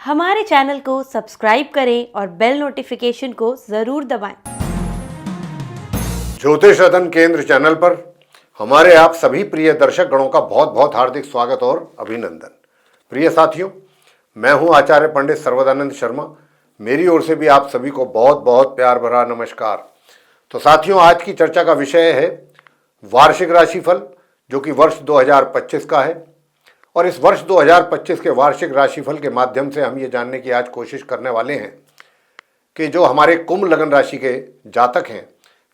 हमारे चैनल को सब्सक्राइब करें और बेल नोटिफिकेशन को जरूर दबाएं। ज्योतिष रतन केंद्र चैनल पर हमारे आप सभी प्रिय दर्शक गणों का बहुत बहुत हार्दिक स्वागत और अभिनंदन। प्रिय साथियों, मैं हूं आचार्य पंडित सर्वदानंद शर्मा। मेरी ओर से भी आप सभी को बहुत बहुत प्यार भरा नमस्कार। तो साथियों, आज की चर्चा का विषय है वार्षिक राशिफल, जो कि वर्ष 2025 का है। और इस वर्ष 2025 के वार्षिक राशिफल के माध्यम से हम ये जानने की आज कोशिश करने वाले हैं कि जो हमारे कुंभ लग्न राशि के जातक हैं,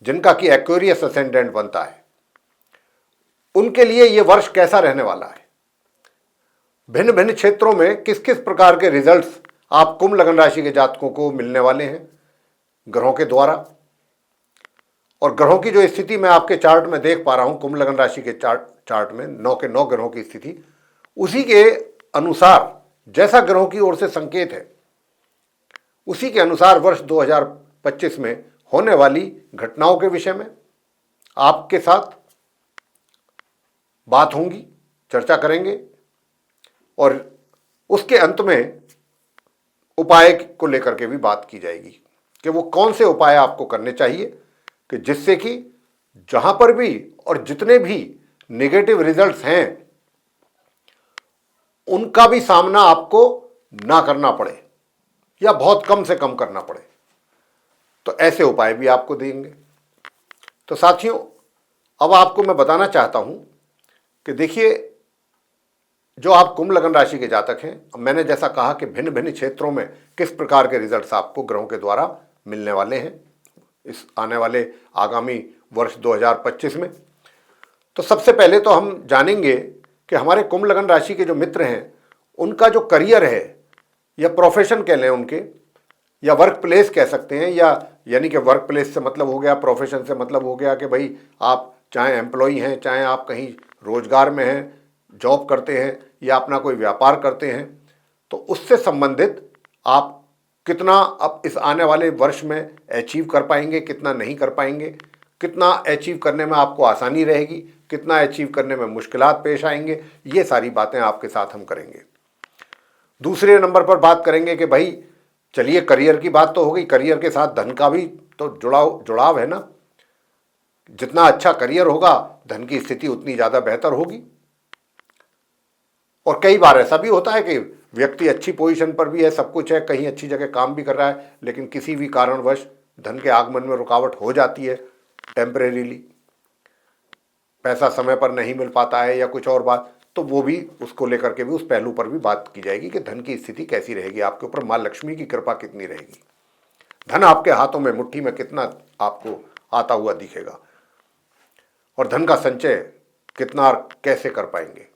जिनका कि एक्वेरियस असेंडेंट बनता है, उनके लिए ये वर्ष कैसा रहने वाला है। भिन्न भिन्न क्षेत्रों में किस किस प्रकार के रिजल्ट्स आप कुंभ लग्न राशि के जातकों को मिलने वाले हैं ग्रहों के द्वारा। और ग्रहों की जो स्थिति मैं आपके चार्ट में देख पा रहा हूं, कुंभ लग्न राशि के चार्ट में 9 के 9 ग्रहों की स्थिति, उसी के अनुसार जैसा ग्रहों की ओर से संकेत है, उसी के अनुसार वर्ष 2025 में होने वाली घटनाओं के विषय में आपके साथ बात होंगी, चर्चा करेंगे। और उसके अंत में उपाय को लेकर के भी बात की जाएगी कि वो कौन से उपाय आपको करने चाहिए कि जिससे कि जहां पर भी और जितने भी नेगेटिव रिजल्ट्स हैं उनका भी सामना आपको ना करना पड़े या बहुत कम से कम करना पड़े। तो ऐसे उपाय भी आपको देंगे। तो साथियों, अब आपको मैं बताना चाहता हूं कि देखिए, जो आप कुंभ लग्न राशि के जातक हैं, मैंने जैसा कहा कि भिन्न भिन्न क्षेत्रों में किस प्रकार के रिजल्ट्स आपको ग्रहों के द्वारा मिलने वाले हैं इस आने वाले आगामी वर्ष 2025 में। तो सबसे पहले तो हम जानेंगे कि हमारे कुंभ लग्न राशि के जो मित्र हैं, उनका जो करियर है या प्रोफेशन कह लें उनके, या वर्क प्लेस कह सकते हैं, या यानी कि वर्क प्लेस से मतलब हो गया, प्रोफेशन से मतलब हो गया कि भाई आप चाहे एम्प्लॉई हैं, चाहे आप कहीं रोजगार में हैं, जॉब करते हैं या अपना कोई व्यापार करते हैं, तो उससे संबंधित आप कितना अब इस आने वाले वर्ष में अचीव कर पाएंगे, कितना नहीं कर पाएंगे, कितना अचीव करने में आपको आसानी रहेगी, कितना अचीव करने में मुश्किलात पेश आएंगे, ये सारी बातें आपके साथ हम करेंगे। दूसरे नंबर पर बात करेंगे कि भाई चलिए, करियर की बात तो हो गई, करियर के साथ धन का भी तो जुड़ाव है ना। जितना अच्छा करियर होगा, धन की स्थिति उतनी ज़्यादा बेहतर होगी। और कई बार ऐसा भी होता है कि व्यक्ति अच्छी पोजीशन पर भी है, सब कुछ है, कहीं अच्छी जगह काम भी कर रहा है, लेकिन किसी भी कारणवश धन के आगमन में रुकावट हो जाती है टेम्परेरीली, पैसा समय पर नहीं मिल पाता है या कुछ और बात, तो वो भी उसको लेकर के भी उस पहलू पर भी बात की जाएगी कि धन की स्थिति कैसी रहेगी, आपके ऊपर माँ लक्ष्मी की कृपा कितनी रहेगी, धन आपके हाथों में मुट्ठी में कितना आपको आता हुआ दिखेगा, और धन का संचय कितना और कैसे कर पाएंगे,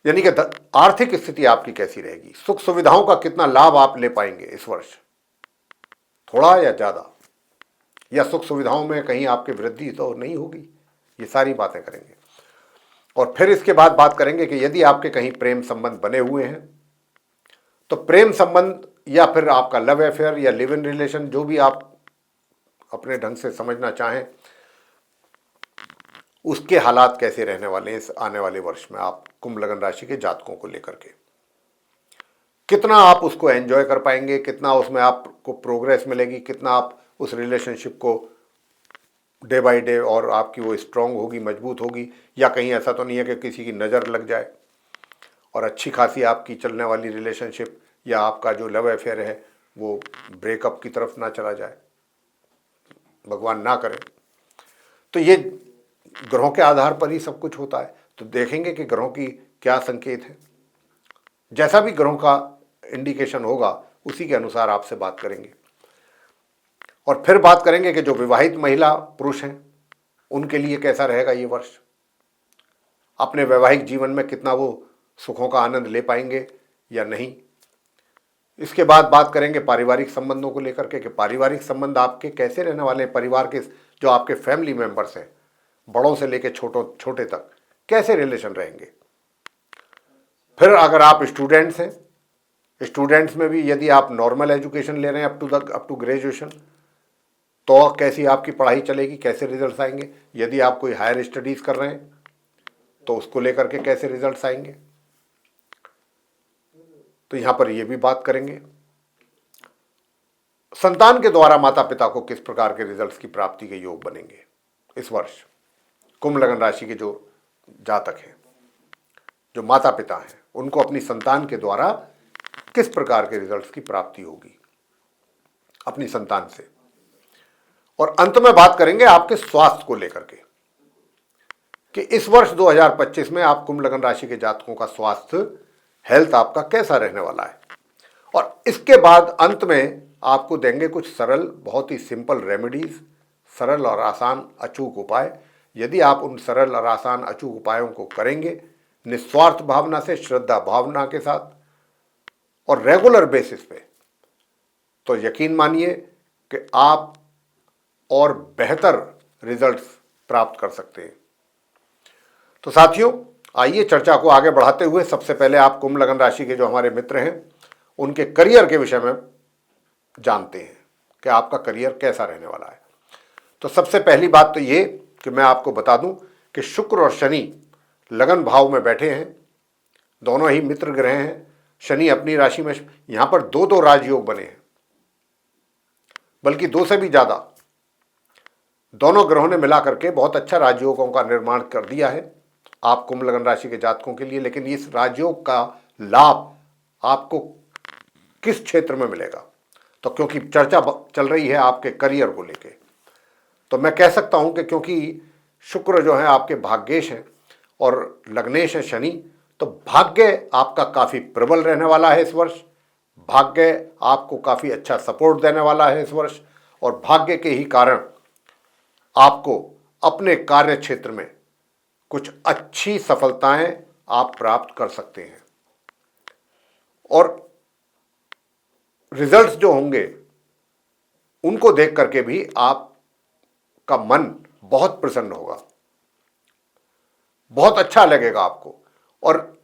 यानी कि आर्थिक स्थिति आपकी कैसी रहेगी, सुख सुविधाओं का कितना लाभ आप ले पाएंगे इस वर्ष, थोड़ा या ज़्यादा, या सुख सुविधाओं में कहीं आपकी वृद्धि तो नहीं होगी। ये सारी बातें करेंगे। और फिर इसके बाद बात करेंगे कि यदि आपके कहीं प्रेम संबंध बने हुए हैं, तो प्रेम संबंध या फिर आपका लव अफेयर या लिव इन रिलेशन, जो भी आप अपने ढंग से समझना चाहें, उसके हालात कैसे रहने वाले हैं इस आने वाले वर्ष में आप कुंभ लग्न राशि के जातकों को लेकर के, कितना आप उसको एंजॉय कर पाएंगे, कितना उसमें आपको प्रोग्रेस मिलेगी, कितना आप उस रिलेशनशिप को डे बाय डे और आपकी वो स्ट्रांग होगी, मजबूत होगी, या कहीं ऐसा तो नहीं है कि किसी की नज़र लग जाए और अच्छी खासी आपकी चलने वाली रिलेशनशिप या आपका जो लव अफेयर है वो ब्रेकअप की तरफ ना चला जाए, भगवान ना करे। तो ये ग्रहों के आधार पर ही सब कुछ होता है। तो देखेंगे कि ग्रहों की क्या संकेत है, जैसा भी ग्रहों का इंडिकेशन होगा उसी के अनुसार आपसे बात करेंगे। और फिर बात करेंगे कि जो विवाहित महिला पुरुष हैं उनके लिए कैसा रहेगा ये वर्ष, अपने वैवाहिक जीवन में कितना वो सुखों का आनंद ले पाएंगे या नहीं। इसके बाद बात करेंगे पारिवारिक संबंधों को लेकर के कि पारिवारिक संबंध आपके कैसे रहने वाले हैं, परिवार के जो आपके फैमिली मेंबर्स हैं, बड़ों से लेकर छोटे तक कैसे रिलेशन रहेंगे। फिर अगर आप स्टूडेंट्स हैं, स्टूडेंट्स में भी यदि आप नॉर्मल एजुकेशन ले रहे हैं अप टू ग्रेजुएशन, तो कैसी आपकी पढ़ाई चलेगी, कैसे रिजल्ट्स आएंगे। यदि आप कोई हायर स्टडीज़ कर रहे हैं तो उसको लेकर के कैसे रिजल्ट्स आएंगे। तो यहां पर यह भी बात करेंगे। संतान के द्वारा माता पिता को किस प्रकार के रिजल्ट्स की प्राप्ति के योग बनेंगे इस वर्ष। कुंभ लगन राशि के जो जातक हैं, जो माता पिता हैं, उनको अपनी संतान के द्वारा किस प्रकार के रिजल्ट्स की प्राप्ति होगी अपनी संतान से। और अंत में बात करेंगे आपके स्वास्थ्य को लेकर के कि इस वर्ष 2025 में आप कुंभ लगन राशि के जातकों का स्वास्थ्य, हेल्थ आपका कैसा रहने वाला है। और इसके बाद अंत में आपको देंगे कुछ सरल, बहुत ही सिंपल रेमेडीज, सरल और आसान अचूक उपाय। यदि आप उन सरल और आसान अचूक उपायों को करेंगे निस्वार्थ भावना से, श्रद्धा भावना के साथ और रेगुलर बेसिस पे, तो यकीन मानिए कि आप और बेहतर रिजल्ट्स प्राप्त कर सकते हैं। तो साथियों, आइए चर्चा को आगे बढ़ाते हुए सबसे पहले आप कुंभ लगन राशि के जो हमारे मित्र हैं उनके करियर के विषय में जानते हैं कि आपका करियर कैसा रहने वाला है। तो सबसे पहली बात तो ये कि मैं आपको बता दूं कि शुक्र और शनि लगन भाव में बैठे हैं, दोनों ही मित्र ग्रह हैं। शनि अपनी राशि में, यहां पर दो दो राजयोग बने हैं, बल्कि दो से भी ज्यादा। दोनों ग्रहों ने मिला करके बहुत अच्छा राजयोगों का निर्माण कर दिया है आप कुंभ लगन राशि के जातकों के लिए। लेकिन इस राजयोग का लाभ आपको किस क्षेत्र में मिलेगा, तो क्योंकि चर्चा चल रही है आपके करियर को लेके, तो मैं कह सकता हूं कि क्योंकि शुक्र जो है आपके भाग्येश हैं और लग्नेश है शनि, तो भाग्य आपका काफी प्रबल रहने वाला है इस वर्ष। भाग्य आपको काफी अच्छा सपोर्ट देने वाला है इस वर्ष, और भाग्य के ही कारण आपको अपने कार्य क्षेत्र में कुछ अच्छी सफलताएं आप प्राप्त कर सकते हैं। और रिजल्ट्स जो होंगे उनको देख करके भी आपका मन बहुत प्रसन्न होगा, बहुत अच्छा लगेगा आपको। और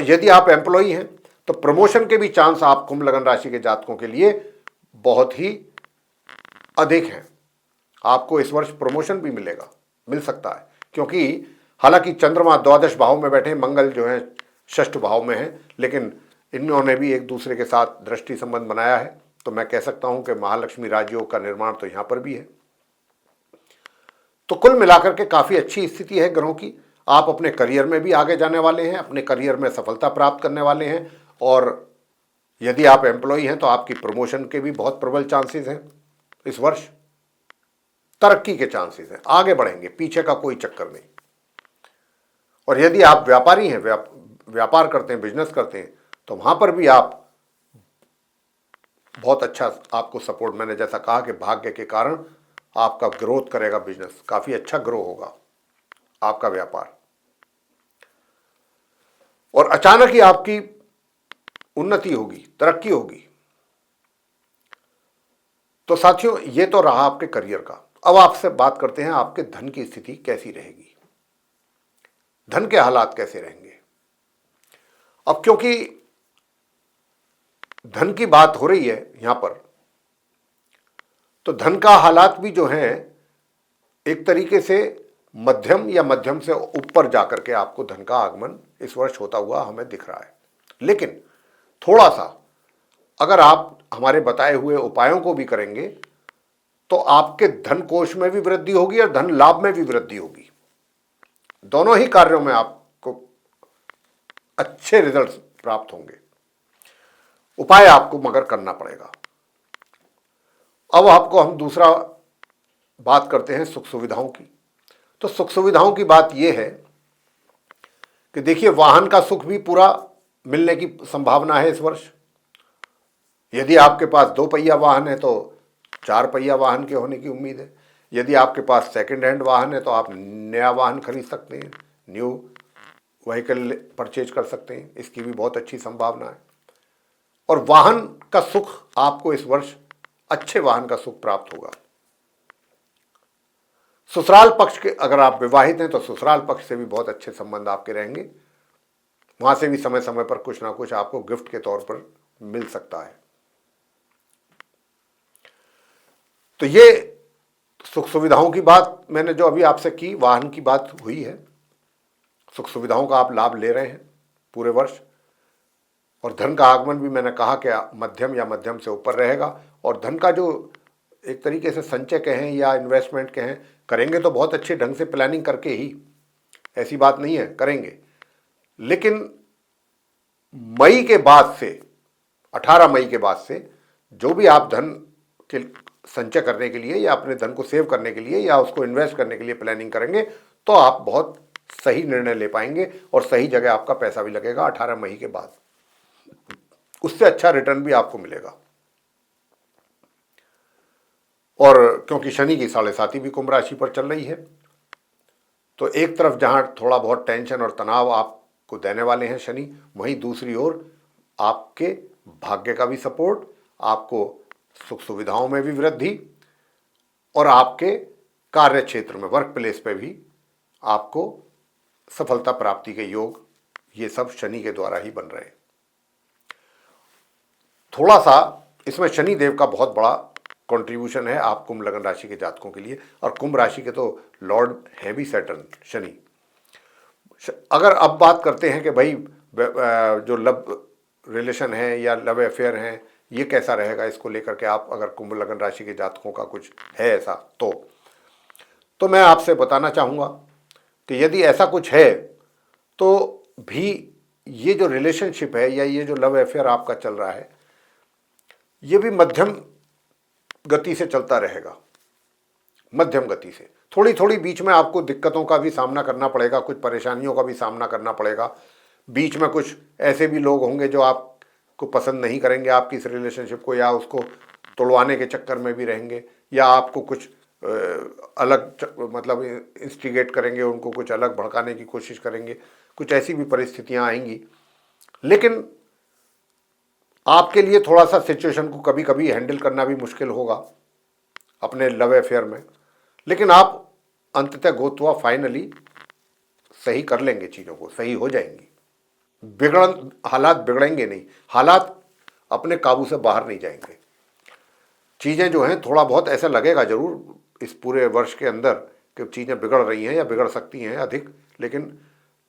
यदि आप एम्प्लॉई हैं तो प्रमोशन के भी चांस आप कुंभ लगन राशि के जातकों के लिए बहुत ही अधिक हैं। आपको इस वर्ष प्रमोशन भी मिल सकता है, क्योंकि हालांकि चंद्रमा द्वादश भाव में बैठे, मंगल जो है षष्ठ भाव में है, लेकिन इन्होंने भी एक दूसरे के साथ दृष्टि संबंध बनाया है। तो मैं कह सकता हूं कि महालक्ष्मी राजयोग का निर्माण तो यहां पर भी है। तो कुल मिलाकर के काफी अच्छी स्थिति है ग्रहों की। आप अपने करियर में भी आगे जाने वाले हैं, अपने करियर में सफलता प्राप्त करने वाले हैं। और यदि आप एम्प्लॉई हैं तो आपकी प्रमोशन के भी बहुत प्रबल चांसेस हैं इस वर्ष। तरक्की के चांसेस हैं, आगे बढ़ेंगे, पीछे का कोई चक्कर नहीं। और यदि आप व्यापारी हैं, व्यापार करते हैं, बिजनेस करते हैं, तो वहां पर भी आप बहुत अच्छा, आपको सपोर्ट, मैंने जैसा कहा कि भाग्य के कारण आपका ग्रोथ करेगा बिजनेस, काफी अच्छा ग्रो होगा आपका व्यापार, और अचानक ही आपकी उन्नति होगी, तरक्की होगी। तो साथियों, ये तो रहा आपके करियर का। अब आपसे बात करते हैं आपके धन की स्थिति कैसी रहेगी, धन के हालात कैसे रहेंगे। अब क्योंकि धन की बात हो रही है यहां पर, तो धन का हालात भी जो है एक तरीके से मध्यम या मध्यम से ऊपर जाकर के आपको धन का आगमन इस वर्ष होता हुआ हमें दिख रहा है। लेकिन थोड़ा सा अगर आप हमारे बताए हुए उपायों को भी करेंगे तो आपके धन कोष में भी वृद्धि होगी और धन लाभ में भी वृद्धि होगी। दोनों ही कार्यों में आपको अच्छे रिजल्ट्स प्राप्त होंगे। उपाय आपको मगर करना पड़ेगा। अब आपको हम दूसरा बात करते हैं सुख सुविधाओं की। तो सुख सुविधाओं की बात यह है कि देखिए, वाहन का सुख भी पूरा मिलने की संभावना है इस वर्ष। यदि आपके पास 2 पहिया वाहन है तो 4 पहिया वाहन के होने की उम्मीद है। यदि आपके पास सेकंड हैंड वाहन है तो आप नया वाहन खरीद सकते हैं, न्यू व्हीकल परचेज कर सकते हैं, इसकी भी बहुत अच्छी संभावना है। और वाहन का सुख आपको इस वर्ष, अच्छे वाहन का सुख प्राप्त होगा। ससुराल पक्ष के, अगर आप विवाहित हैं तो ससुराल पक्ष से भी बहुत अच्छे संबंध आपके रहेंगे। वहां से भी समय समय पर कुछ ना कुछ आपको गिफ्ट के तौर पर मिल सकता है। तो ये सुख सुविधाओं की बात मैंने जो अभी आपसे की, वाहन की बात हुई है, सुख सुविधाओं का आप लाभ ले रहे हैं पूरे वर्ष। और धन का आगमन भी मैंने कहा कि मध्यम या मध्यम से ऊपर रहेगा। और धन का जो एक तरीके से संचय कहें या इन्वेस्टमेंट कहें, करेंगे तो बहुत अच्छे ढंग से प्लानिंग करके ही, ऐसी बात नहीं है, करेंगे। लेकिन मई के बाद से, 18 मई के बाद से जो भी आप धन के संचय करने के लिए या अपने धन को सेव करने के लिए या उसको इन्वेस्ट करने के लिए प्लानिंग करेंगे तो आप बहुत सही निर्णय ले पाएंगे और सही जगह आपका पैसा भी लगेगा 18 मई के बाद। उससे अच्छा रिटर्न भी आपको मिलेगा। और क्योंकि शनि की 7.5 भी कुंभ राशि पर चल रही है, तो एक तरफ जहां थोड़ा बहुत टेंशन और तनाव आपको देने वाले हैं शनि, वहीं दूसरी ओर आपके भाग्य का भी सपोर्ट, आपको सुख सुविधाओं में भी वृद्धि और आपके कार्य क्षेत्र में, वर्क प्लेस पे भी आपको सफलता प्राप्ति के योग, ये सब शनि के द्वारा ही बन रहे हैं। थोड़ा सा इसमें शनि देव का बहुत बड़ा कंट्रीब्यूशन है आप कुंभ लग्न राशि के जातकों के लिए। और कुंभ राशि के तो लॉर्ड है भी सैटर्न, शनि। अगर अब बात करते हैं कि भाई जो लव रिलेशन है या लव अफेयर हैं, ये कैसा रहेगा, इसको लेकर के आप अगर कुंभ लग्न राशि के जातकों का कुछ है ऐसा, तो मैं आपसे बताना चाहूँगा कि यदि ऐसा कुछ है तो भी ये जो रिलेशनशिप है या ये जो लव अफेयर आपका चल रहा है, ये भी मध्यम गति से चलता रहेगा। मध्यम गति से, थोड़ी थोड़ी बीच में आपको दिक्कतों का भी सामना करना पड़ेगा, कुछ परेशानियों का भी सामना करना पड़ेगा। बीच में कुछ ऐसे भी लोग होंगे जो आपको पसंद नहीं करेंगे आपकी इस रिलेशनशिप को, या उसको तोड़वाने के चक्कर में भी रहेंगे, या आपको कुछ अलग मतलब इंस्टिगेट करेंगे, उनको कुछ अलग भड़काने की कोशिश करेंगे। कुछ ऐसी भी परिस्थितियां आएंगी। लेकिन आपके लिए थोड़ा सा सिचुएशन को कभी कभी हैंडल करना भी मुश्किल होगा अपने लव अफेयर में, लेकिन आप अंततः गोतवा फाइनली सही कर लेंगे, चीज़ों को सही हो जाएंगी। हालात बिगड़ेंगे नहीं, हालात अपने काबू से बाहर नहीं जाएंगे। चीज़ें जो हैं, थोड़ा बहुत ऐसा लगेगा जरूर इस पूरे वर्ष के अंदर कि चीज़ें बिगड़ रही हैं या बिगड़ सकती हैं अधिक, लेकिन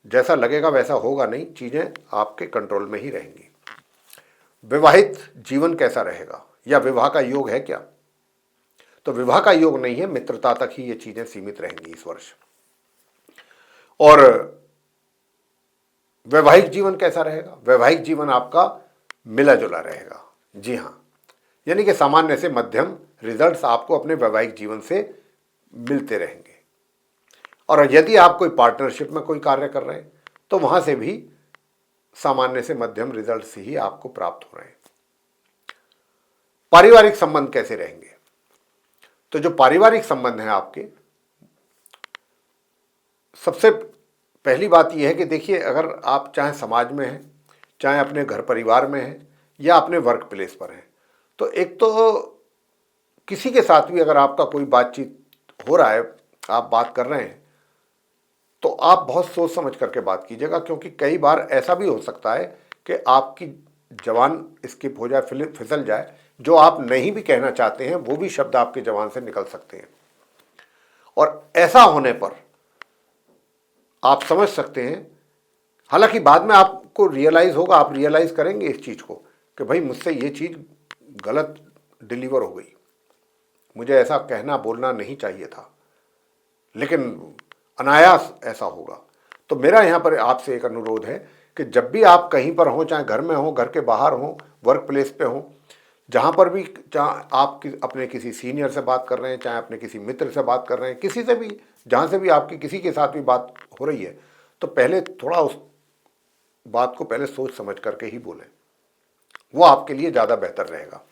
जैसा लगेगा वैसा होगा नहीं, चीज़ें आपके कंट्रोल में ही रहेंगी। विवाहित जीवन कैसा रहेगा या विवाह का योग है क्या, तो विवाह का योग नहीं है, मित्रता तक ही ये चीजें सीमित रहेंगी इस वर्ष। और वैवाहिक जीवन कैसा रहेगा, वैवाहिक जीवन आपका मिला जुला रहेगा। जी हाँ, यानी कि सामान्य से मध्यम रिजल्ट्स आपको अपने वैवाहिक जीवन से मिलते रहेंगे। और यदि आप कोई पार्टनरशिप में कोई कार्य कर रहे हैं तो वहां से भी सामान्य से मध्यम रिजल्ट्स ही आपको प्राप्त हो रहे हैं। पारिवारिक संबंध कैसे रहेंगे, तो जो पारिवारिक संबंध हैं आपके, सबसे पहली बात यह है कि देखिए, अगर आप चाहे समाज में हैं, चाहे अपने घर परिवार में हैं या अपने वर्क प्लेस पर हैं, तो एक तो किसी के साथ भी अगर आपका कोई बातचीत हो रहा है, आप बात कर रहे हैं, तो आप बहुत सोच समझ करके बात कीजिएगा, क्योंकि कई बार ऐसा भी हो सकता है कि आपकी जबान स्किप हो जाए, फिसल जाए, जो आप नहीं भी कहना चाहते हैं वो भी शब्द आपके जबान से निकल सकते हैं। और ऐसा होने पर आप समझ सकते हैं, हालांकि बाद में आपको रियलाइज होगा, आप रियलाइज करेंगे इस चीज़ को कि भाई मुझसे ये चीज़ गलत डिलीवर हो गई, मुझे ऐसा कहना बोलना नहीं चाहिए था, लेकिन अनायास ऐसा होगा। तो मेरा यहाँ पर आपसे एक अनुरोध है कि जब भी आप कहीं पर हों, चाहे घर में हो, घर के बाहर हो, वर्क प्लेस पे हो, जहाँ पर भी, चाहे आप अपने किसी सीनियर से बात कर रहे हैं, चाहे अपने किसी मित्र से बात कर रहे हैं, किसी से भी, जहाँ से भी आपकी किसी के साथ भी बात हो रही है, तो पहले थोड़ा उस बात को पहले सोच समझ करके ही बोलें, वो आपके लिए ज़्यादा बेहतर रहेगा।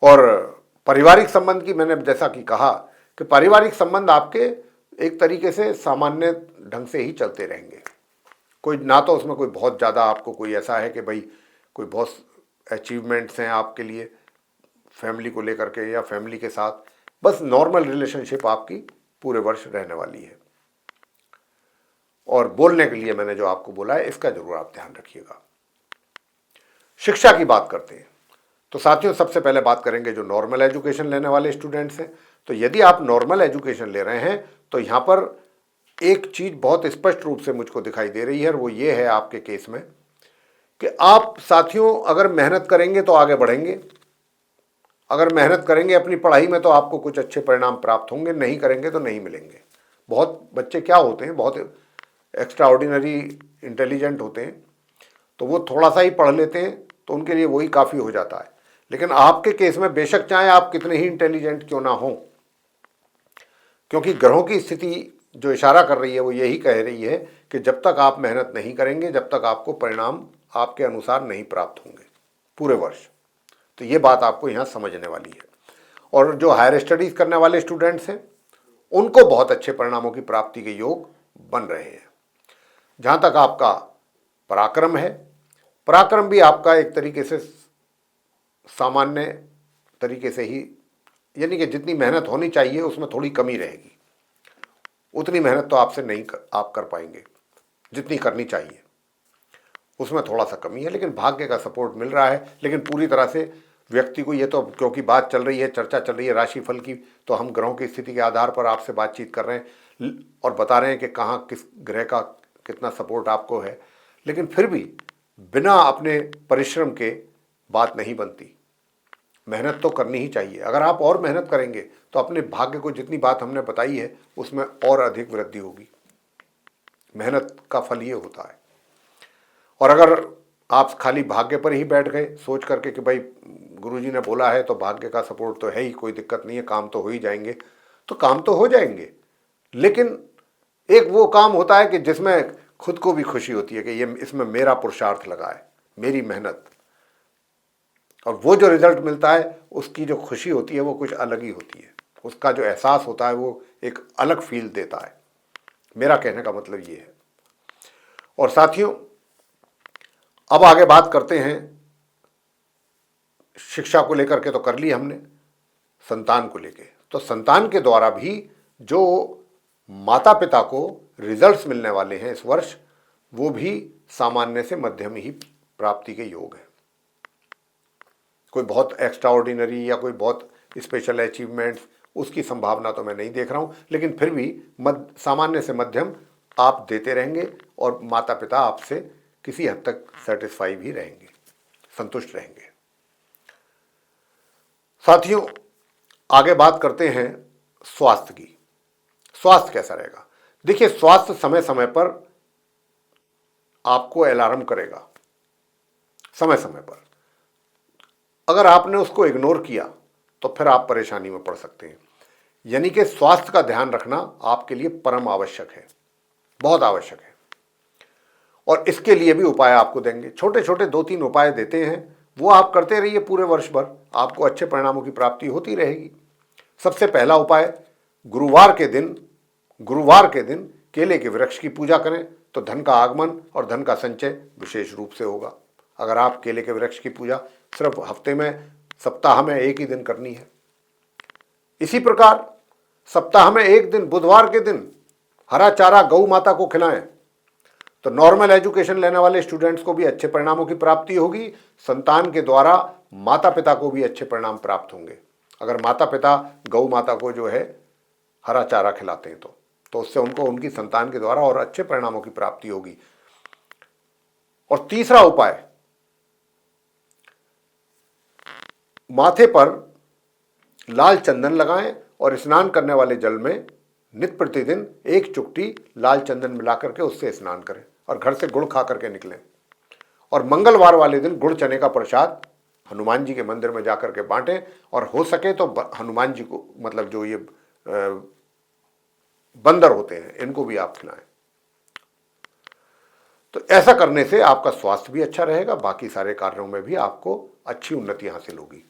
और पारिवारिक संबंध की मैंने जैसा कि कहा कि पारिवारिक संबंध आपके एक तरीके से सामान्य ढंग से ही चलते रहेंगे। कोई ना तो उसमें कोई बहुत ज़्यादा आपको कोई ऐसा है कि भाई कोई बहुत अचीवमेंट्स हैं आपके लिए फैमिली को लेकर के या फैमिली के साथ, बस नॉर्मल रिलेशनशिप आपकी पूरे वर्ष रहने वाली है। और बोलने के लिए मैंने जो आपको बोला है, इसका जरूर आप ध्यान रखिएगा। शिक्षा की बात करते हैं तो साथियों, सबसे पहले बात करेंगे जो नॉर्मल एजुकेशन लेने वाले स्टूडेंट्स हैं। तो यदि आप नॉर्मल एजुकेशन ले रहे हैं तो यहाँ पर एक चीज़ बहुत स्पष्ट रूप से मुझको दिखाई दे रही है, और वो ये है आपके केस में कि आप साथियों अगर मेहनत करेंगे तो आगे बढ़ेंगे, अगर मेहनत करेंगे अपनी पढ़ाई में तो आपको कुछ अच्छे परिणाम प्राप्त होंगे, नहीं करेंगे तो नहीं मिलेंगे। बहुत बच्चे क्या होते हैं, बहुत एक्स्ट्रा ऑर्डिनरी इंटेलिजेंट होते हैं, तो वो थोड़ा सा ही पढ़ लेते हैं तो उनके लिए वही काफ़ी हो जाता है। लेकिन आपके केस में बेशक चाहे आप कितने ही इंटेलिजेंट क्यों ना हो, क्योंकि ग्रहों की स्थिति जो इशारा कर रही है वो यही कह रही है कि जब तक आप मेहनत नहीं करेंगे जब तक आपको परिणाम आपके अनुसार नहीं प्राप्त होंगे पूरे वर्ष। तो ये बात आपको यहाँ समझने वाली है। और जो हायर स्टडीज़ करने वाले स्टूडेंट्स हैं उनको बहुत अच्छे परिणामों की प्राप्ति के योग बन रहे हैं। जहाँ तक आपका पराक्रम है, पराक्रम भी आपका एक तरीके से सामान्य तरीके से ही, यानी कि जितनी मेहनत होनी चाहिए उसमें थोड़ी कमी रहेगी, उतनी मेहनत तो आपसे नहीं आप कर पाएंगे जितनी करनी चाहिए, उसमें थोड़ा सा कमी है। लेकिन भाग्य का सपोर्ट मिल रहा है। लेकिन पूरी तरह से व्यक्ति को, ये तो क्योंकि बात चल रही है, चर्चा चल रही है राशिफल की, तो हम ग्रहों की स्थिति के आधार पर आपसे बातचीत कर रहे हैं और बता रहे हैं कि कहाँ किस ग्रह का कितना सपोर्ट आपको है। लेकिन फिर भी बिना अपने परिश्रम के बात नहीं बनती, मेहनत तो करनी ही चाहिए। अगर आप और मेहनत करेंगे तो अपने भाग्य को, जितनी बात हमने बताई है उसमें और अधिक वृद्धि होगी। मेहनत का फल ये होता है। और अगर आप खाली भाग्य पर ही बैठ गए सोच करके कि भाई गुरुजी ने बोला है तो भाग्य का सपोर्ट तो है ही, कोई दिक्कत नहीं है, काम तो हो ही जाएंगे, तो काम तो हो जाएंगे। लेकिन एक वो काम होता है कि जिसमें खुद को भी खुशी होती है कि ये इसमें मेरा पुरुषार्थ लगा है, मेरी मेहनत, और वो जो रिजल्ट मिलता है उसकी जो खुशी होती है वो कुछ अलग ही होती है। उसका जो एहसास होता है वो एक अलग फील देता है। मेरा कहने का मतलब ये है। और साथियों अब आगे बात करते हैं, शिक्षा को लेकर के तो कर ली हमने, संतान को लेके। तो संतान के द्वारा भी जो माता पिता को रिजल्ट्स मिलने वाले हैं इस वर्ष, वो भी सामान्य से मध्यम ही प्राप्ति के योग है। कोई बहुत एक्स्ट्रा ऑर्डिनरी या कोई बहुत स्पेशल अचीवमेंट्स उसकी संभावना तो मैं नहीं देख रहा हूँ, लेकिन फिर भी सामान्य से मध्यम आप देते रहेंगे और माता पिता आपसे किसी हद तक सेटिस्फाई भी रहेंगे, संतुष्ट रहेंगे। साथियों आगे बात करते हैं स्वास्थ्य की। स्वास्थ्य कैसा रहेगा? देखिए, स्वास्थ्य समय समय पर आपको अलार्म करेगा, समय समय पर। अगर आपने उसको इग्नोर किया तो फिर आप परेशानी में पड़ सकते हैं। यानी कि स्वास्थ्य का ध्यान रखना आपके लिए परम आवश्यक है, बहुत आवश्यक है। और इसके लिए भी उपाय आपको देंगे, छोटे छोटे 2-3 उपाय देते हैं, वो आप करते रहिए पूरे वर्ष भर, आपको अच्छे परिणामों की प्राप्ति होती रहेगी। सबसे पहला उपाय, गुरुवार के दिन केले के वृक्ष की पूजा करें तो धन का आगमन और धन का संचय विशेष रूप से होगा। अगर आप केले के वृक्ष की पूजा सिर्फ हफ्ते में, सप्ताह में एक ही दिन करनी है। इसी प्रकार सप्ताह में एक दिन, बुधवार के दिन हरा चारा गौ माता को खिलाएं तो नॉर्मल एजुकेशन लेने वाले स्टूडेंट्स को भी अच्छे परिणामों की प्राप्ति होगी। संतान के द्वारा माता पिता को भी अच्छे परिणाम प्राप्त होंगे। अगर माता पिता गौ माता को जो है हरा चारा खिलाते हैं तो उससे उनको उनकी संतान के द्वारा और अच्छे परिणामों की प्राप्ति होगी। और तीसरा उपाय, माथे पर लाल चंदन लगाएं और स्नान करने वाले जल में नित्य प्रतिदिन 1 चुटकी लाल चंदन मिलाकर के उससे स्नान करें और घर से गुड़ खा करके निकलें। और मंगलवार वाले दिन गुड़ चने का प्रसाद हनुमान जी के मंदिर में जाकर के बांटें और हो सके तो हनुमान जी को, मतलब जो ये बंदर होते हैं, इनको भी आप खिलाएं। तो ऐसा करने से आपका स्वास्थ्य भी अच्छा रहेगा, बाकी सारे कार्यों में भी आपको अच्छी उन्नति हासिल होगी।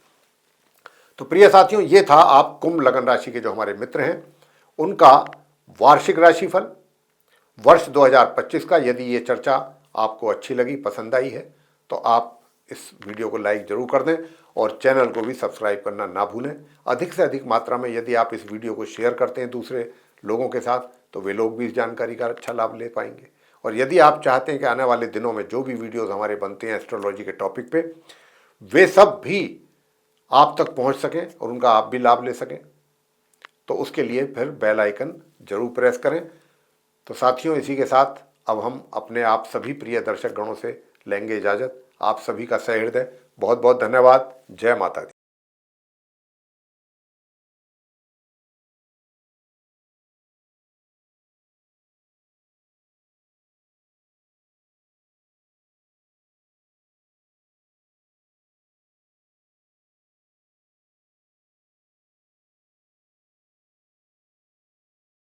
तो प्रिय साथियों, ये था आप कुंभ लगन राशि के जो हमारे मित्र हैं उनका वार्षिक राशिफल वर्ष 2025 का। यदि ये चर्चा आपको अच्छी लगी, पसंद आई है, तो आप इस वीडियो को लाइक जरूर कर दें और चैनल को भी सब्सक्राइब करना ना भूलें। अधिक से अधिक मात्रा में यदि आप इस वीडियो को शेयर करते हैं दूसरे लोगों के साथ तो वे लोग भी इस जानकारी का अच्छा लाभ ले पाएंगे। और यदि आप चाहते हैं कि आने वाले दिनों में जो भी वीडियोज़ हमारे बनते हैं एस्ट्रोलॉजी के टॉपिक पे, वे सब भी आप तक पहुंच सकें और उनका आप भी लाभ ले सकें, तो उसके लिए फिर बेल आइकन जरूर प्रेस करें। तो साथियों, इसी के साथ अब हम अपने आप सभी प्रिय दर्शक गणों से लेंगे इजाज़त। आप सभी का सहृदय बहुत बहुत धन्यवाद। जय माता दी।